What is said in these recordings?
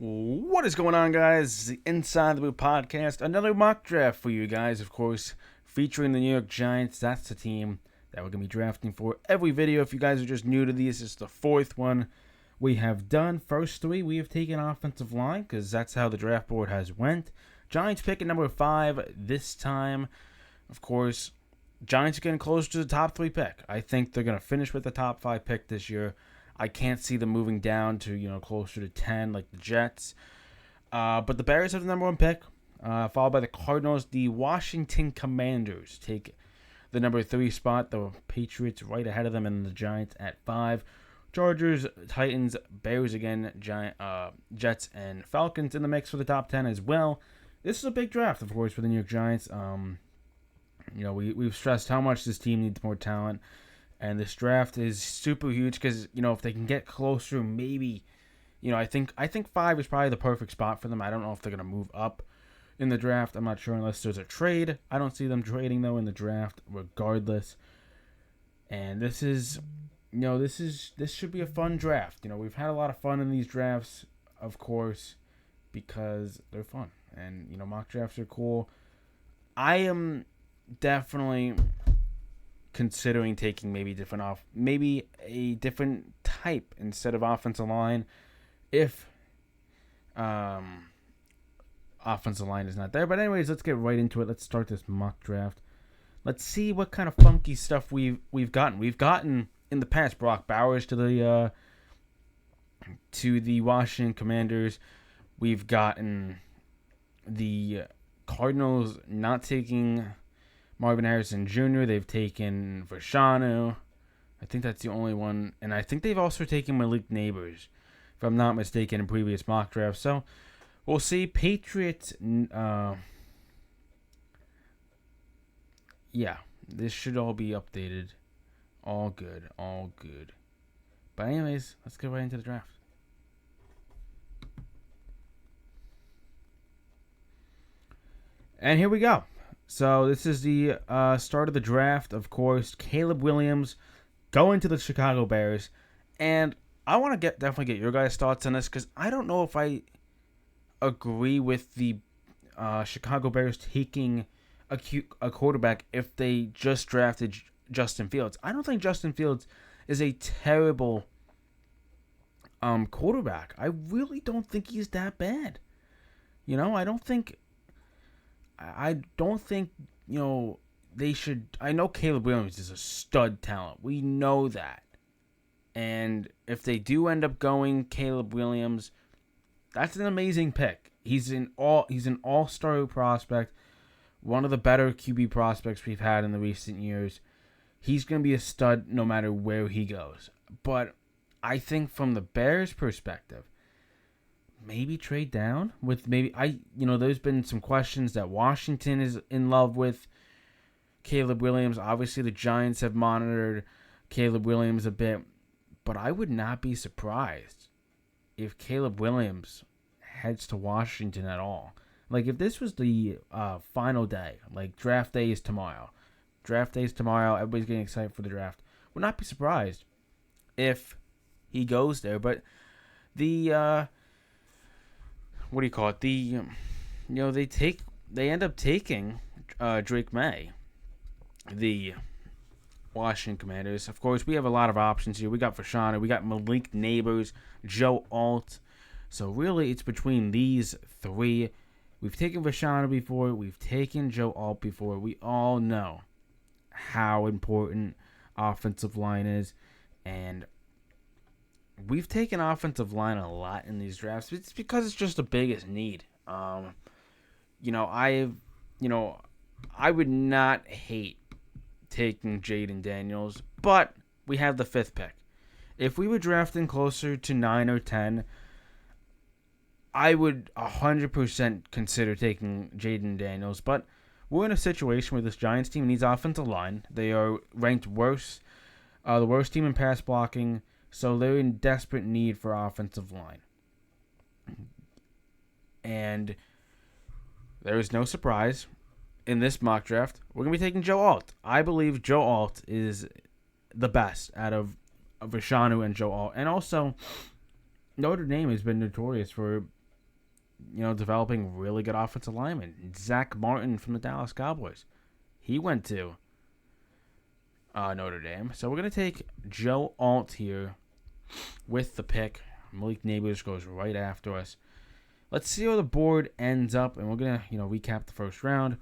What is going on, guys? The Inside the Boot podcast. Another mock draft for you guys, of course, featuring the New York Giants. That's the team that we're going to be drafting for every video. If you guys are just new to these, this is the fourth one we have done. First three, we have taken offensive line because that's how the draft board has went. Giants pick at number 5 this time. Of course, Giants are getting closer to the top 3 pick. I think they're going to finish with the top 5 pick this year. I can't see them moving down to, closer to 10 like the Jets. But the Bears have the number 1 pick, followed by the Cardinals. The Washington Commanders take the number 3 spot. The Patriots right ahead of them, and the Giants at 5. Chargers, Titans, Bears again, Jets, and Falcons in the mix for the top 10 as well. This is a big draft, of course, for the New York Giants. We've stressed how much this team needs more talent. And this draft is super huge because, if they can get closer, maybe, I think 5 is probably the perfect spot for them. I don't know if they're going to move up in the draft. I'm not sure unless there's a trade. I don't see them trading, though, in the draft regardless. And this should be a fun draft. We've had a lot of fun in these drafts, of course, because they're fun. And, mock drafts are cool. I am definitely considering taking maybe a different type instead of offensive line if offensive line is not there. But anyways, let's get right into it. Let's start this mock draft. Let's see what kind of funky stuff we've gotten. We've gotten in the past Brock Bowers to the Washington Commanders. We've gotten the Cardinals not taking Marvin Harrison Jr. They've taken Vashanu. I think that's the only one. And I think they've also taken Malik Neighbors, if I'm not mistaken, in previous mock drafts. So we'll see. Patriots, this should all be updated. All good. But anyways, let's get right into the draft. And here we go. So this is the start of the draft, of course. Caleb Williams going to the Chicago Bears. And I want to definitely get your guys' thoughts on this because I don't know if I agree with the Chicago Bears taking a quarterback if they just drafted Justin Fields. I don't think Justin Fields is a terrible quarterback. I really don't think he's that bad. I don't think, they should. I know Caleb Williams is a stud talent. We know that. And if they do end up going Caleb Williams, that's an amazing pick. He's an all-star prospect, one of the better QB prospects we've had in the recent years. He's going to be a stud no matter where he goes. But I think from the Bears' perspective, maybe trade down with there's been some questions that Washington is in love with Caleb Williams. Obviously, the Giants have monitored Caleb Williams a bit, but I would not be surprised if Caleb Williams heads to Washington at all. Like, if this was the final day, like draft day is tomorrow. Everybody's getting excited for the draft. Would not be surprised if he goes there, but the what do you call it? They end up taking Drake May, the Washington Commanders. Of course, we have a lot of options here. We got Vashanu, we got Malik Neighbors, Joe Alt. So really, it's between these 3. We've taken Vashanu before. We've taken Joe Alt before. We all know how important offensive line is, and we've taken offensive line a lot in these drafts. It's because it's just the biggest need. I would not hate taking Jaden Daniels, but we have the 5th pick. If we were drafting closer to 9 or 10, I would 100% consider taking Jaden Daniels, but we're in a situation where this Giants team needs offensive line. They are ranked worst, the worst team in pass blocking. So they're in desperate need for offensive line. And there is no surprise in this mock draft. We're going to be taking Joe Alt. I believe Joe Alt is the best out of Vashanu and Joe Alt. And also, Notre Dame has been notorious for developing really good offensive linemen. Zach Martin from the Dallas Cowboys. He went to Notre Dame. So we're going to take Joe Alt here with the pick. Malik Neighbors goes right after us. Let's see how the board ends up, and we're going to, recap the first round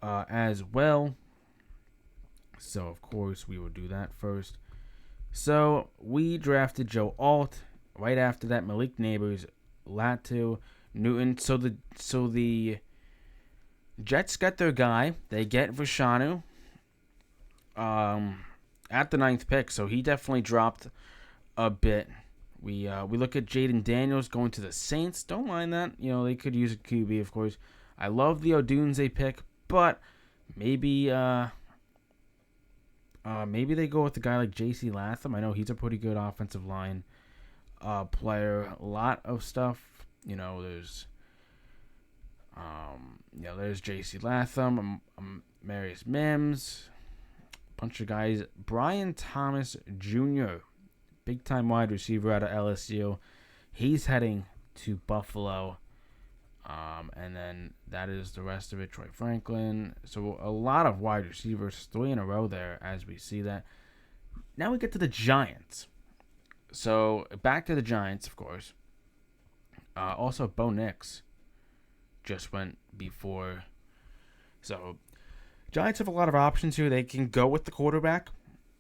as well. So, of course, we will do that first. So, we drafted Joe Alt. Right after that, Malik Neighbors, Latu, Newton. So the Jets get their guy. They get Vashanu at the 9th pick. So, he definitely dropped a bit. We look at Jaden Daniels going to the Saints. Don't mind that. They could use a QB, of course. I love the Odunze pick, but maybe maybe they go with a guy like J.C. Latham. I know he's a pretty good offensive line player. A lot of stuff. There's J.C. Latham, Marius Mims, a bunch of guys. Brian Thomas Jr., big-time wide receiver out of LSU. He's heading to Buffalo. And then that is the rest of it. Troy Franklin. So a lot of wide receivers, 3 in a row there as we see that. Now we get to the Giants. So back to the Giants, of course. Also, Bo Nix just went before. So Giants have a lot of options here. They can go with the quarterback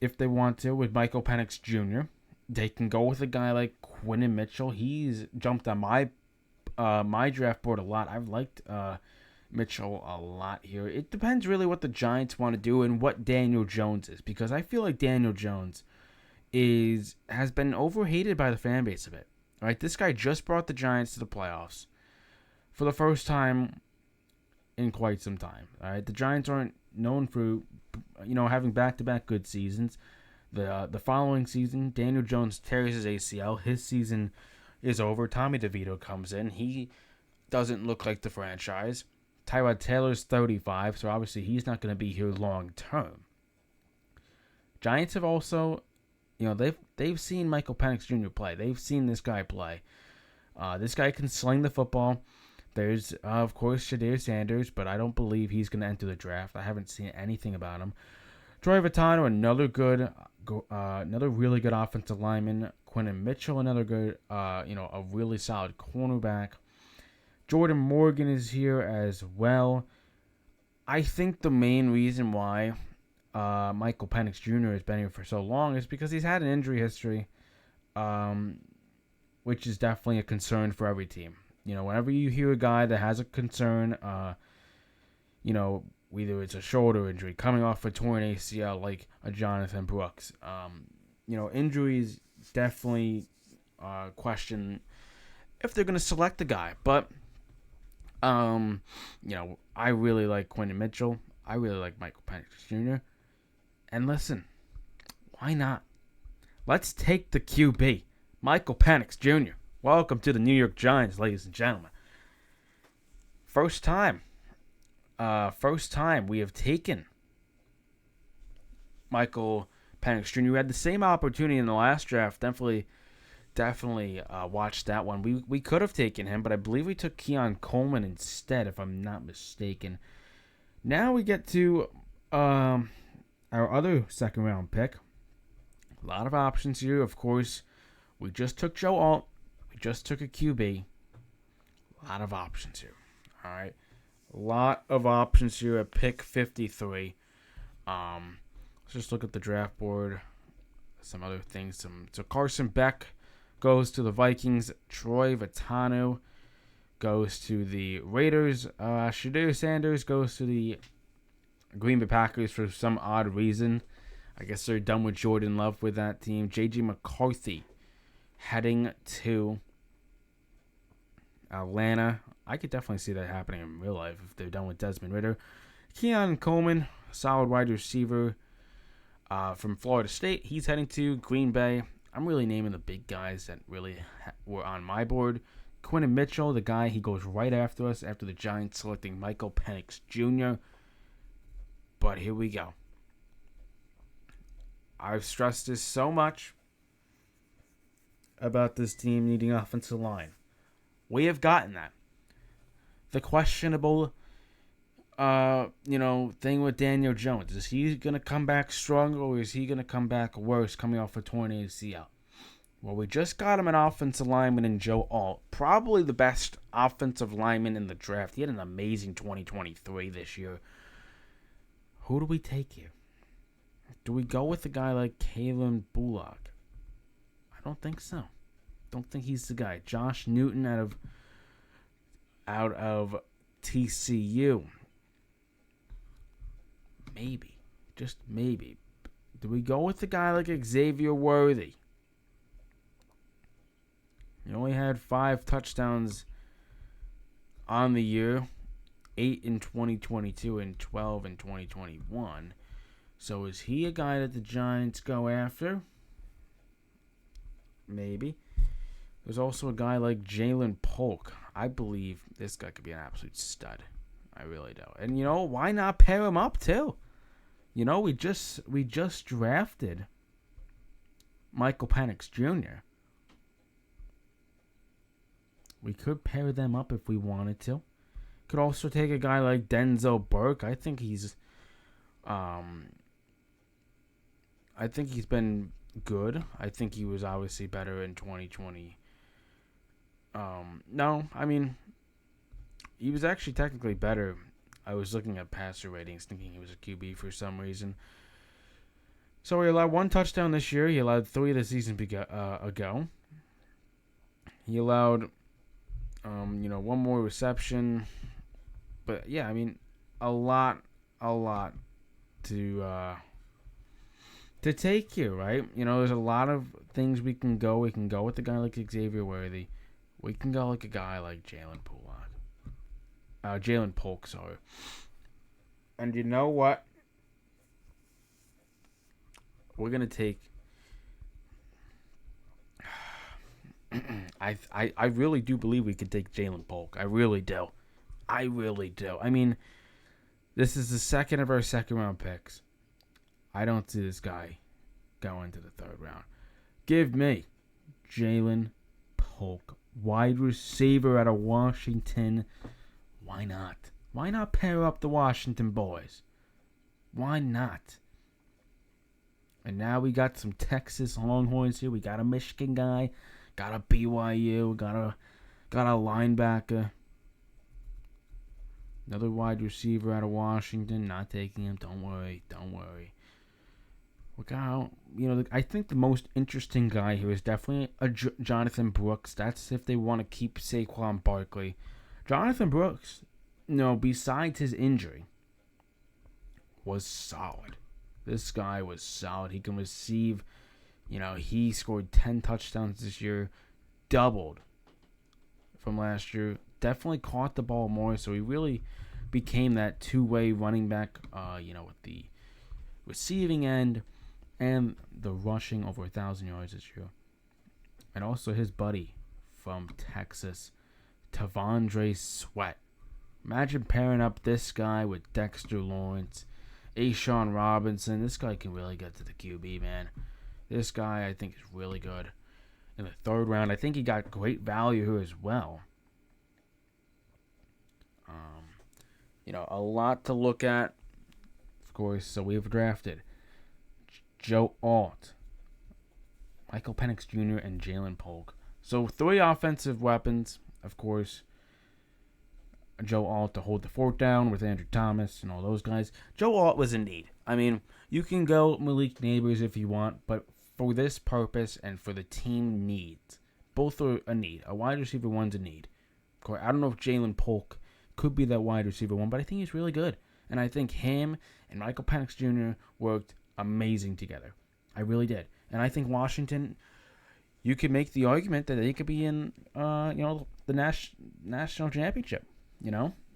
if they want to with Michael Penix Jr. They can go with a guy like Quinton Mitchell. He's jumped on my draft board a lot. I've liked Mitchell a lot here. It depends really what the Giants want to do and what Daniel Jones is, because I feel like Daniel Jones has been overhated by the fan base a bit. Right? This guy just brought the Giants to the playoffs for the first time in quite some time. All right? The Giants aren't known for having back-to-back good seasons. The following season, Daniel Jones tears his ACL. His season is over. Tommy DeVito comes in. He doesn't look like the franchise. Tyrod Taylor's 35, so obviously he's not going to be here long term. Giants have also, they've seen Michael Penix Jr. play. They've seen this guy play. This guy can sling the football. There's, of course, Shadir Sanders, but I don't believe he's going to enter the draft. I haven't seen anything about him. Troy Vitano, another really good offensive lineman. Quinton Mitchell, another good, a really solid cornerback. Jordan Morgan is here as well. I think the main reason why Michael Penix Jr. has been here for so long is because he's had an injury history, which is definitely a concern for every team. Whenever you hear a guy that has a concern, whether it's a shoulder injury, coming off a torn ACL like a Jonathan Brooks, injuries definitely question if they're going to select the guy. But, I really like Quinton Mitchell. I really like Michael Penix Jr. And listen, why not? Let's take the QB, Michael Penix Jr. Welcome to the New York Giants, ladies and gentlemen. First time we have taken Michael Penix Jr. We had the same opportunity in the last draft. Definitely watched that one. We could have taken him, but I believe we took Keon Coleman instead, if I'm not mistaken. Now we get to our other second-round pick. A lot of options here. Of course, we just took Joe Alt. We just took a QB. A lot of options here. All right. A lot of options here at pick 53. Let's just look at the draft board. Some other things. So Carson Beck goes to the Vikings. Troy Vitano goes to the Raiders. Shadir Sanders goes to the Green Bay Packers for some odd reason. I guess they're done with Jordan Love with that team. J.J. McCarthy heading to Atlanta. I could definitely see that happening in real life if they're done with Desmond Ridder. Keon Coleman, solid wide receiver from Florida State. He's heading to Green Bay. I'm really naming the big guys that really were on my board. Quinton Mitchell, the guy, he goes right after us after the Giants selecting Michael Penix Jr. But here we go. I've stressed this so much about this team needing offensive line. We have gotten that. the questionable, thing with Daniel Jones. Is he gonna come back stronger, or is he gonna come back worse, coming off a torn ACL? Well, we just got him an offensive lineman in Joe Alt, probably the best offensive lineman in the draft. He had an amazing 2023 this year. Who do we take here? Do we go with a guy like Kalen Bullock? I don't think so. Don't think he's the guy. Josh Newton out of TCU. Maybe. Just maybe. Do we go with a guy like Xavier Worthy? He only had 5 touchdowns on the year, 8 in 2022 and 12 in 2021. So is he a guy that the Giants go after? Maybe. There's also a guy like Jalen Polk. I believe this guy could be an absolute stud. I really do. And why not pair him up too? We just drafted Michael Penix Jr. We could pair them up if we wanted to. Could also take a guy like Denzel Burke. I think he's been good. I think he was obviously better in 2020. He was actually technically better. I was looking at passer ratings, thinking he was a QB for some reason. So he allowed 1 touchdown this year. He allowed 3 the season ago. He allowed, 1 more reception. But yeah, a lot to take here, right? There's a lot of things we can go. We can go with a guy like Xavier Worthy. We can go like a guy like Jalen Polk, sorry. And you know what? We're gonna take. I really do believe we could take Jalen Polk. I really do. This is the second of our second round picks. I don't see this guy going to the 3rd round. Give me Jalen Polk, wide receiver out of Washington. Why not? Why not pair up the Washington boys? Why not? And now we got some Texas Longhorns here. We got a Michigan guy, got a BYU, got a linebacker. Another wide receiver out of Washington. Not taking him. Don't worry. Look out. I think the most interesting guy here is definitely a Jonathan Brooks. That's if they want to keep Saquon Barkley. Jonathan Brooks, besides his injury, was solid. This guy was solid. He can receive. He scored 10 touchdowns this year. Doubled from last year. Definitely caught the ball more, so he really became that two-way running back, with the receiving end and the rushing over 1,000 yards this year. And also his buddy from Texas, Tavondre Sweat. Imagine pairing up this guy with Dexter Lawrence, Ashawn Robinson. This guy can really get to the QB, man. This guy, I think, is really good. In the 3rd round, I think he got great value here as well. A lot to look at, of course. So we've drafted Joe Alt, Michael Penix Jr., and Jalen Polk. So 3 offensive weapons, of course. Joe Alt to hold the fort down with Andrew Thomas and all those guys. Joe Alt was in need. You can go Malik Neighbors if you want, but for this purpose and for the team needs, both are a need. A wide receiver one's a need. Of course, I don't know if Jalen Polk could be that wide receiver one, but I think he's really good. And I think him and Michael Penix Jr. worked amazing together. I really did. And I think Washington, you could make the argument that they could be in, the national championship.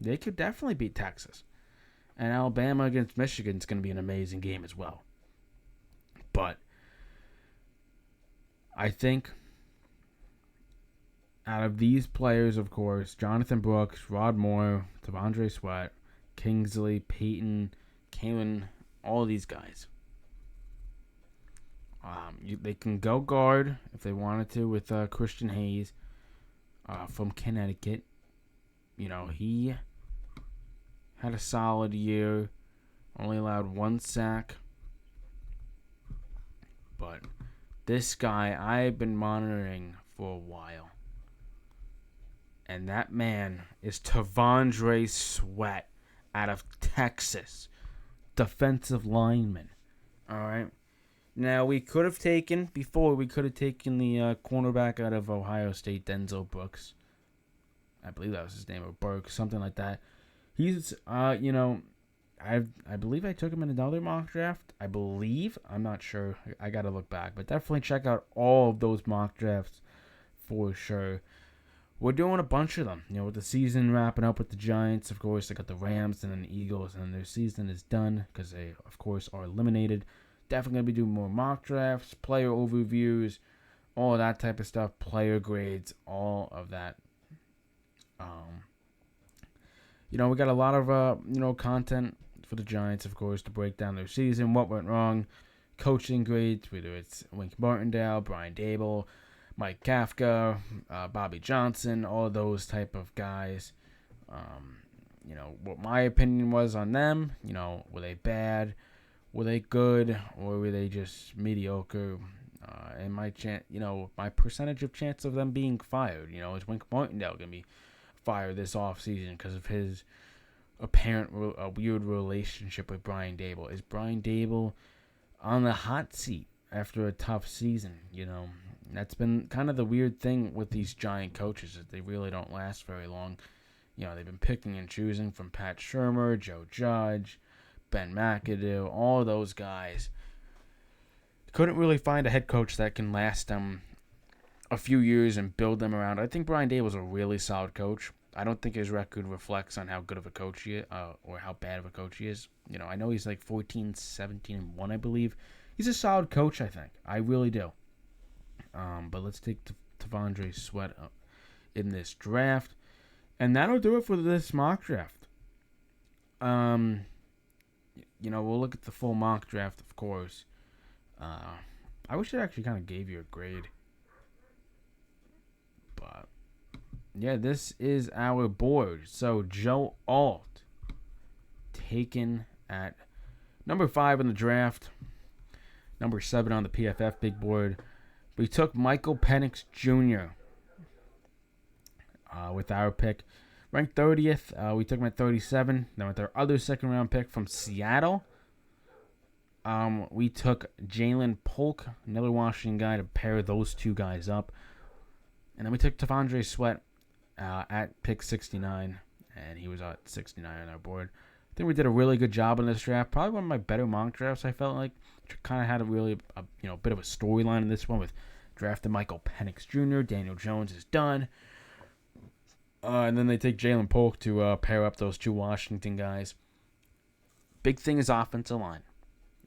They could definitely beat Texas. And Alabama against Michigan is going to be an amazing game as well. But I think out of these players, of course, Jonathan Brooks, Rod Moore, Tavondre Sweat, Kingsley, Peyton, Kalen, all of these guys. They can go guard if they wanted to with Christian Hayes from Connecticut. he had a solid year. Only allowed one sack. But this guy I've been monitoring for a while. And that man is Tavondre Sweat out of Texas. Defensive lineman. Alright. Now, we could have taken the cornerback out of Ohio State, Denzel Brooks. I believe that was his name, or Burke, something like that. He's, I believe I took him in another mock draft. I believe. I'm not sure. I got to look back. But definitely check out all of those mock drafts for sure. We're doing a bunch of them. With the season wrapping up with the Giants, of course, they got the Rams and then the Eagles, and their season is done because they, of course, are eliminated. Definitely going to be doing more mock drafts, player overviews, all of that type of stuff, player grades, all of that. We got a lot of, content for the Giants, of course, to break down their season, what went wrong, coaching grades, whether it's Wink Martindale, Brian Dable, Mike Kafka, Bobby Johnson, all of those type of guys. What my opinion was on them. Were they bad? Were they good? Or were they just mediocre? And my percentage of chance of them being fired. Is Wink Martindale going to be fired this offseason because of his apparent weird relationship with Brian Dable? Is Brian Dable on the hot seat after a tough season? That's been kind of the weird thing with these Giant coaches, that they really don't last very long. They've been picking and choosing from Pat Shurmur, Joe Judge, Ben McAdoo, all of those guys. Couldn't really find a head coach that can last them a few years and build them around. I think Brian Dable was a really solid coach. I don't think his record reflects on how good of a coach he is, or how bad of a coach he is. I know he's like 14, 17, and 1, I believe. He's a solid coach, I think. I really do. But let's take Tavondre Sweat up in this draft. And that'll do it for this mock draft. We'll look at the full mock draft, of course. I wish it actually kind of gave you a grade. But, yeah, this is our board. So, Joe Alt, taken at number 5 in the draft. Number 7 on the PFF big board. We took Michael Penix Jr. With our pick. Ranked 30th. We took him at 37. Then with our other second-round pick from Seattle, we took Jalen Polk, another Washington guy, to pair those two guys up. And then we took Tavondre Sweat at pick 69, and he was at 69 on our board. I think we did a really good job in this draft. Probably one of my better mock drafts, I felt like. Kind of had a really bit of a storyline in this one with drafting Michael Penix Jr. Daniel Jones is done. And then they take Jalen Polk to pair up those two Washington guys. Big thing is offensive line.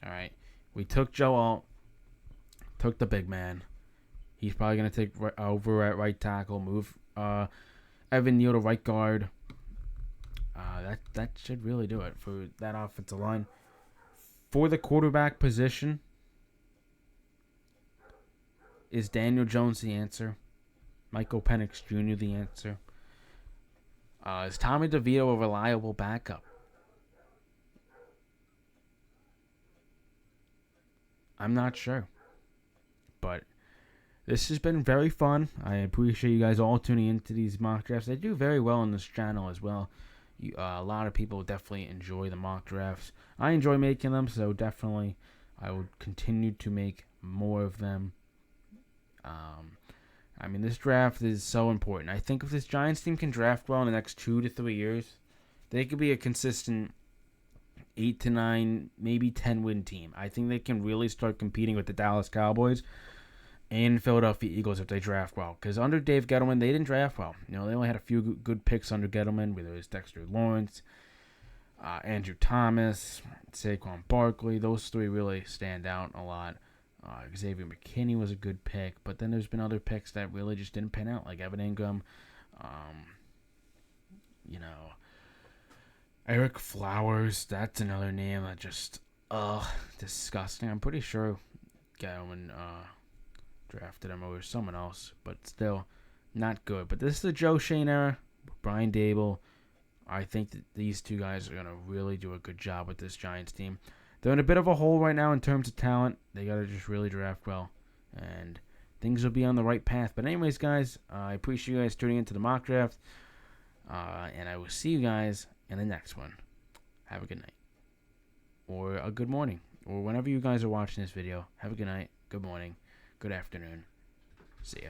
All right. We took Joe Alt. Took the big man. He's probably going to take over at right tackle. Move Evan Neal to right guard. That should really do it for that offensive line. For the quarterback position, is Daniel Jones the answer? Michael Penix Jr. the answer? Is Tommy DeVito a reliable backup? I'm not sure. But this has been very fun. I appreciate you guys all tuning into these mock drafts. They do very well on this channel as well. A lot of people definitely enjoy the mock drafts. I enjoy making them, so definitely I will continue to make more of them. This draft is so important. I think if this Giants team can draft well in the next 2 to 3 years, they could be a consistent 8 to 9, maybe 10 win team. I think they can really start competing with the Dallas Cowboys and Philadelphia Eagles if they draft well. Because under Dave Gettleman, they didn't draft well. They only had a few good picks under Gettleman, whether it was Dexter Lawrence, Andrew Thomas, Saquon Barkley. Those three really stand out a lot. Xavier McKinney was a good pick, but then there's been other picks that really just didn't pan out, like Evan Ingram. Eric Flowers, that's another name that just, disgusting. I'm pretty sure Gettleman drafted him over someone else, but still not good. But this is the Joe Schoen era. Brian Dable. I think that these two guys are going to really do a good job with this Giants team. They're in a bit of a hole right now in terms of talent. They got to just really draft well, and things will be on the right path. But anyways, guys, I appreciate you guys tuning into the mock draft, and I will see you guys in the next one. Have a good night, or a good morning, or whenever you guys are watching this video. Have a good night, good morning, good afternoon. See ya.